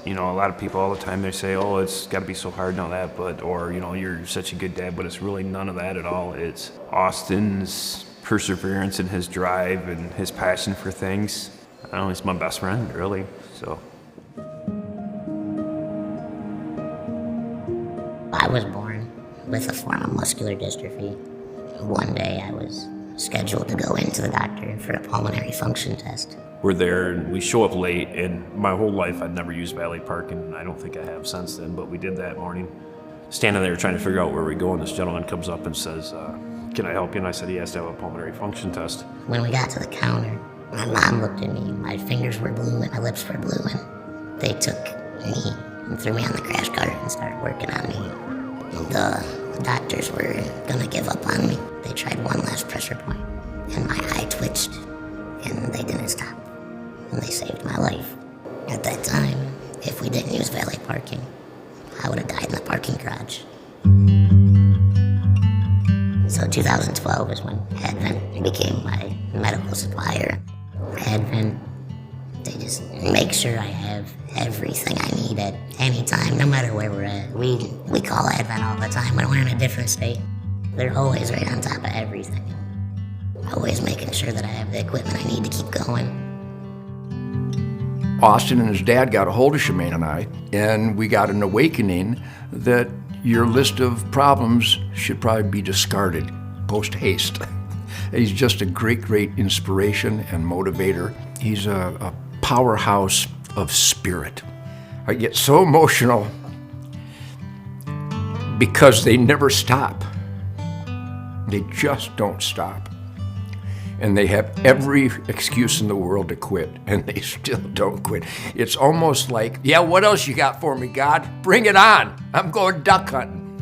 You know, a lot of people all the time, they say, oh, it's got to be so hard and all that, but, or, you know, you're such a good dad, but it's really none of that at all. It's Austin's perseverance and his drive and his passion for things. I don't know, he's my best friend, really, so. I was born with a form of muscular dystrophy. One day I was scheduled to go into the doctor for a pulmonary function test. We're there and we show up late, and my whole life I'd never used valet parking, and I don't think I have since then, but we did that morning. Standing there trying to figure out where we're going, this gentleman comes up and says, can I help you? And I said he has to have a pulmonary function test. When we got to the counter, my mom looked at me, my fingers were blue and my lips were blue, and they took me and threw me on the crash cart and started working on me. The doctors were gonna give up on me. They tried one last pressure point, and my eye twitched, and they didn't stop. And they saved my life. At that time, if we didn't use valet parking, I would have died in the parking garage. So 2012 is when Advent became my medical supplier. Advent, they just make sure I have everything I need at any time, no matter where we're at. We call Advent all the time when we're in a different state. They're always right on top of everything. Always making sure that I have the equipment I need to keep going. Austin and his dad got a hold of Shemaine and I, and we got an awakening that your list of problems should probably be discarded post haste. He's just a great, great inspiration and motivator. He's a powerhouse of spirit. I get so emotional because they never stop. They just don't stop. And they have every excuse in the world to quit, and they still don't quit. It's almost like, yeah, what else you got for me, God? Bring it on. I'm going duck hunting.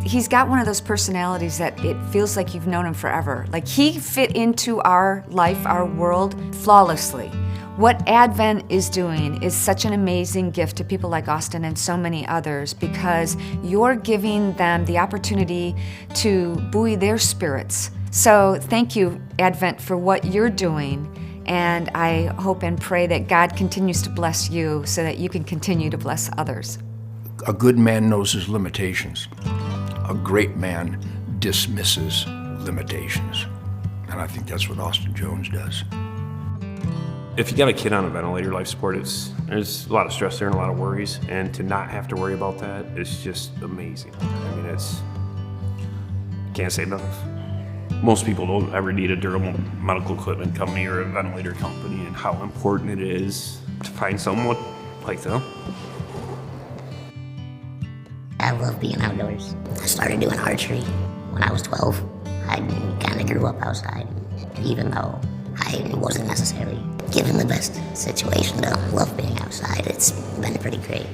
He's got one of those personalities that it feels like you've known him forever. Like he fit into our life, our world, flawlessly. What Advent is doing is such an amazing gift to people like Austin and so many others, because you're giving them the opportunity to buoy their spirits. So thank you, Advent, for what you're doing, and I hope and pray that God continues to bless you so that you can continue to bless others. A good man knows his limitations. A great man dismisses limitations. And I think that's what Austin Jones does. If you got a kid on a ventilator, life support, there's a lot of stress there and a lot of worries, and to not have to worry about that is just amazing. I mean, can't say enough. Most people don't ever need a durable medical equipment company or a ventilator company, and how important it is to find someone like them. I love being outdoors. I started doing archery when I was 12. I kind of grew up outside, even though I wasn't necessarily given the best situation to love being outside. It's been pretty great.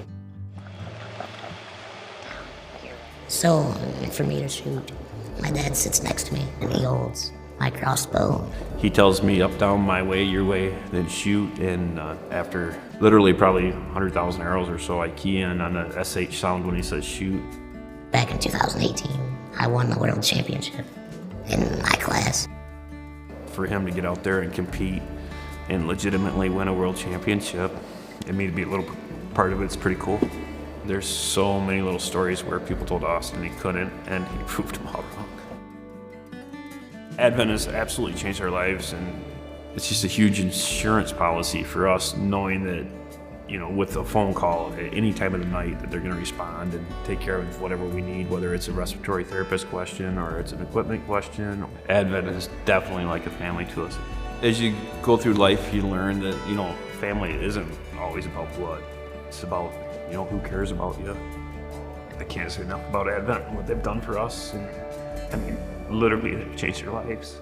So, for me to shoot, my dad sits next to me and he holds my crossbow. He tells me up, down, my way, your way, then shoot, and after literally probably 100,000 arrows or so, I key in on the SH sound when he says shoot. Back in 2018, I won the world championship in my class. For him to get out there and compete and legitimately win a world championship, and me to be a little part of it's pretty cool. There's so many little stories where people told Austin he couldn't, and he proved them all wrong. Advent has absolutely changed our lives, and it's just a huge insurance policy for us, knowing that, you know, with a phone call at any time of the night, that they're going to respond and take care of whatever we need, whether it's a respiratory therapist question or it's an equipment question. Advent is definitely like a family to us. As you go through life, you learn that, you know, family isn't always about blood. It's about, you know, who cares about you. I can't say enough about Advent and what they've done for us. And I mean, literally, they've changed their lives.